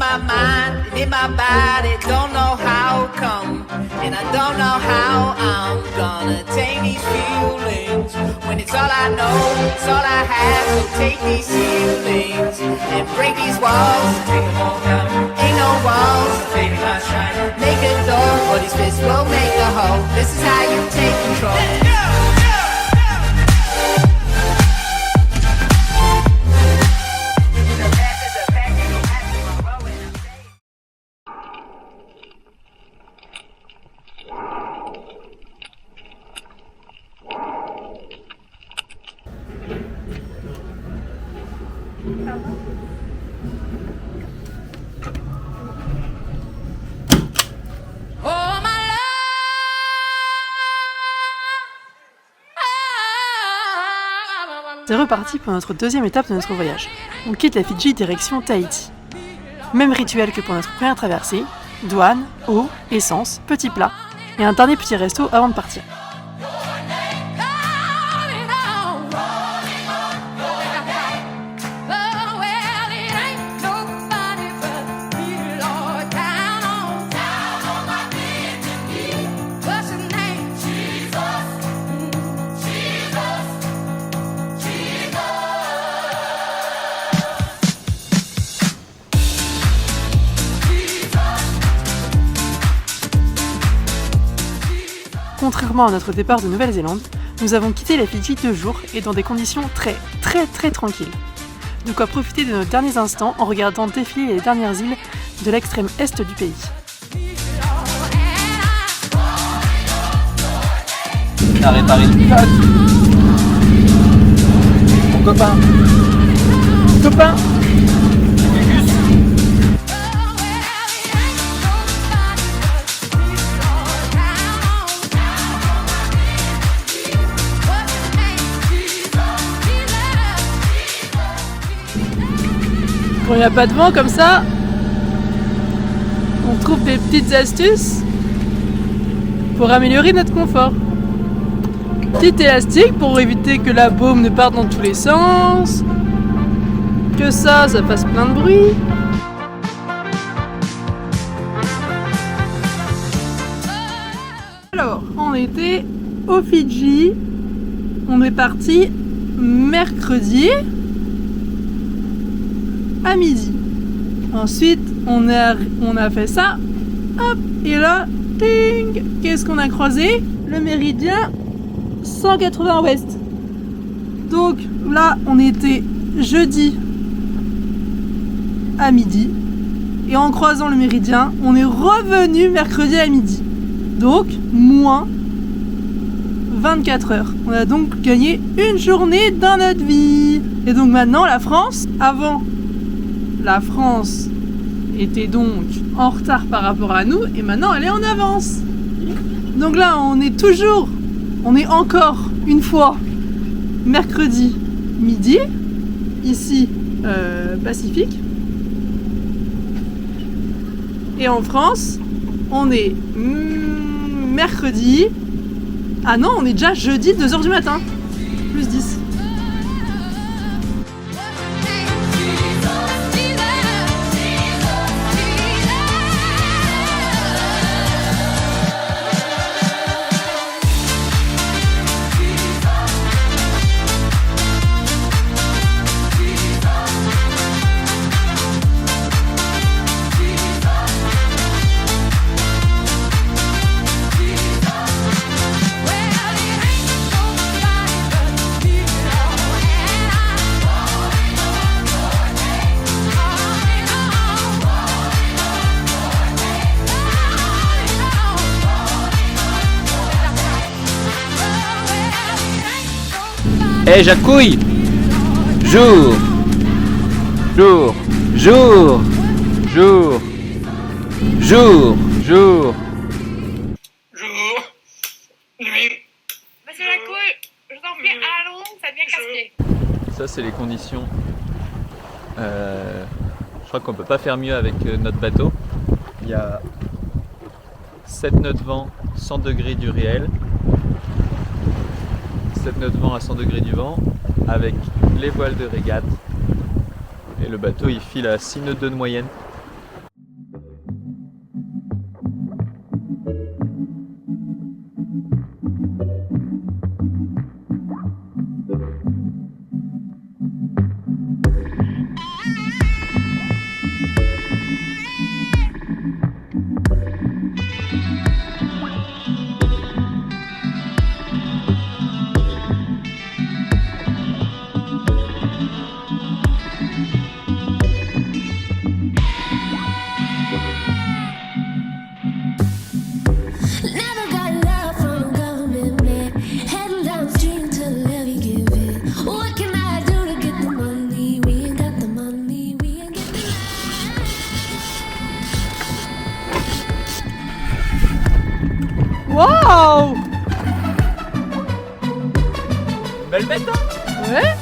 my mind and in my body, don't know how come, and I don't know how I'm gonna take these feelings when it's all I know, it's all I have. So take these ceilings and break these walls. Take them all down. Ain't no walls. Baby, let's try to make a door, but these fists will make a hole. This is how you take control. Let's go! C'est reparti pour notre deuxième étape de notre voyage. On quitte la Fidji direction Tahiti. Même rituel que pour notre première traversée, douane, eau, essence, petits plats et un dernier petit resto avant de partir. Contrairement à notre départ de Nouvelle-Zélande, nous avons quitté la Fidji 2 jours et dans des conditions très tranquilles. De quoi profiter de nos derniers instants en regardant défiler les dernières îles de l'extrême est du pays. Arrête le pilote. Mon copain. Copain! Quand il n'y a pas de vent comme ça, on trouve des petites astuces pour améliorer notre confort. Petit élastique pour éviter que la baume ne parte dans tous les sens, que ça fasse plein de bruit. Alors, on était au Fidji, on est parti mercredi à midi. Ensuite, on a fait ça, hop, et là, ting, qu'est-ce qu'on a croisé? Le méridien 180 ouest. Donc là, on était jeudi à midi, et en croisant le méridien, on est revenu mercredi à midi. Donc, moins 24 heures. On a donc gagné une journée dans notre vie. Et donc maintenant, la France, avant, la France était donc en retard par rapport à nous et maintenant elle est en avance. Donc là on est encore une fois mercredi midi, ici Pacifique. Et en France on est mercredi, ah non on est déjà jeudi 2h du matin, plus 10. Eh Jacouille! Jour! Jour! Jour! Jour! Jour! Jour! Jour, nuit. Monsieur Jacouille, je vous en prie, allons, ça devient casse-pied. Ça c'est les conditions. Je crois qu'on peut pas faire mieux avec notre bateau. Il y a 7 nœuds de vent, 100 degrés du réel. 7 nœuds de vent à 100 degrés du vent avec les voiles de régate et le bateau il file à 6 nœuds de moyenne Waouh! Belle bête, hein? Ouais?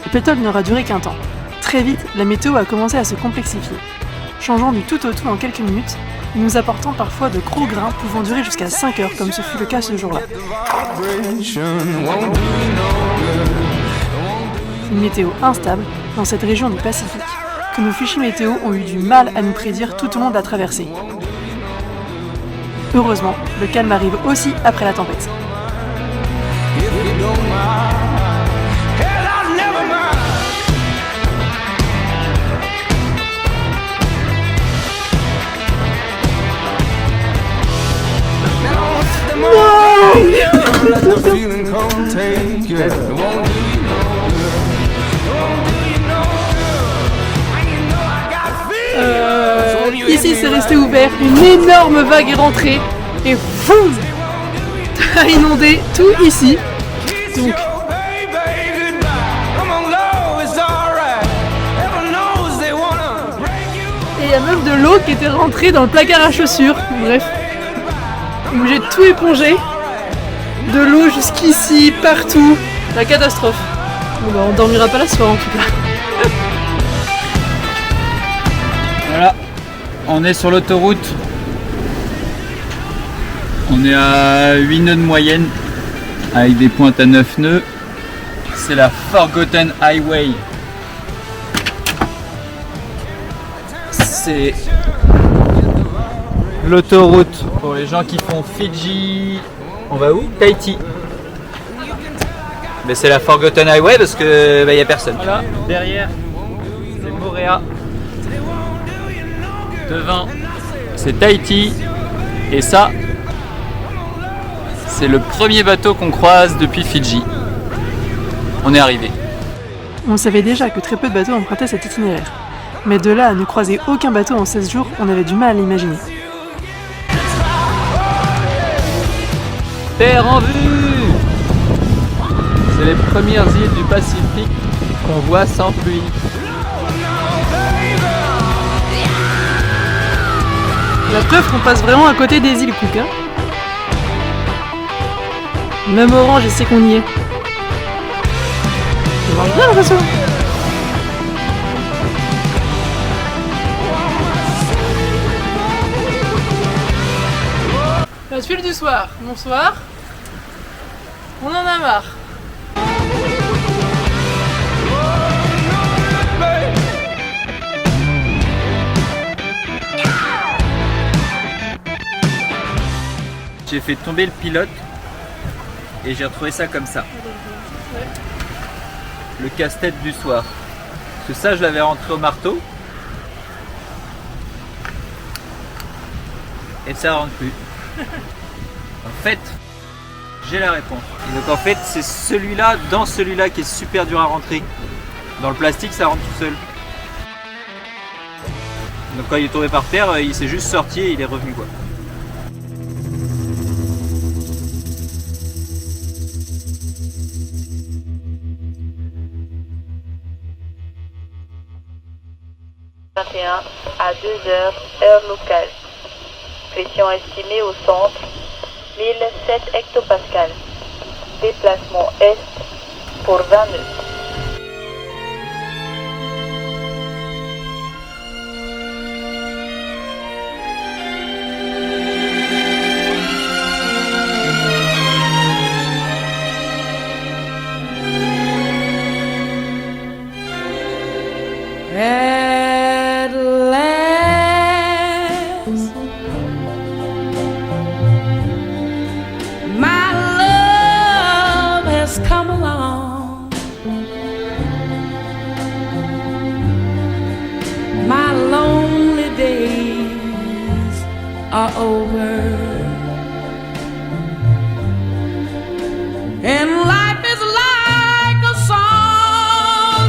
Le pétole n'aura duré qu'un temps. Très vite, la météo a commencé à se complexifier, changeant du tout au tout en quelques minutes, et nous apportant parfois de gros grains pouvant durer jusqu'à 5 heures, comme ce fut le cas ce jour-là. Une météo instable dans cette région du Pacifique, que nos fichiers météo ont eu du mal à nous prédire tout au long de la traversée. Heureusement, le calme arrive aussi après la tempête. Ici c'est resté ouvert, une énorme vague est rentrée et foum, a inondé tout ici. Donc et il y a même de l'eau qui était rentrée dans le placard à chaussures. Bref, obligé de tout éponger. De l'eau jusqu'ici, partout. La catastrophe. Bon bah on dormira pas là ce soir en tout cas. Voilà, on est sur l'autoroute. On est à 8 nœuds de moyenne avec des pointes à 9 nœuds. C'est la Forgotten Highway. C'est l'autoroute pour les gens qui font Fidji. On va où? Tahiti. Mais c'est la Forgotten Highway parce que y a personne. Voilà, derrière, c'est Moorea. Devant, c'est Tahiti. Et ça, c'est le premier bateau qu'on croise depuis Fidji. On est arrivé. On savait déjà que très peu de bateaux empruntaient cet itinéraire. Mais de là à ne croiser aucun bateau en 16 jours, on avait du mal à l'imaginer. Terre en vue! C'est les premières îles du Pacifique qu'on voit sans pluie. La preuve qu'on passe vraiment à côté des îles Cook, hein. Même Orange, il sait qu'on y est. Ça marche bien le vaisseau. La tuile du soir. Bonsoir. On en a marre. J'ai fait tomber le pilote et j'ai retrouvé ça comme ça. Le casse-tête du soir. Parce que ça, je l'avais rentré au marteau. Et ça rentre plus. En fait, j'ai la réponse. Et donc en fait, c'est celui-là, dans celui-là qui est super dur à rentrer. Dans le plastique, ça rentre tout seul. Donc quand il est tombé par terre, il s'est juste sorti et il est revenu quoi. À 2 heures, heure locale. Pression estimée au centre, 1007 hectopascales. Déplacement est pour 20 nœuds. Come along. are over, and life is like a song.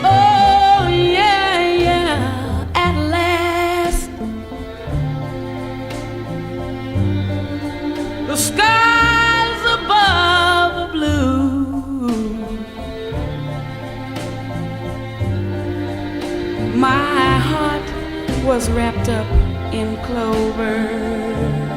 Oh yeah, yeah, at last the skies above are blue. My heart was wrapped up in clover.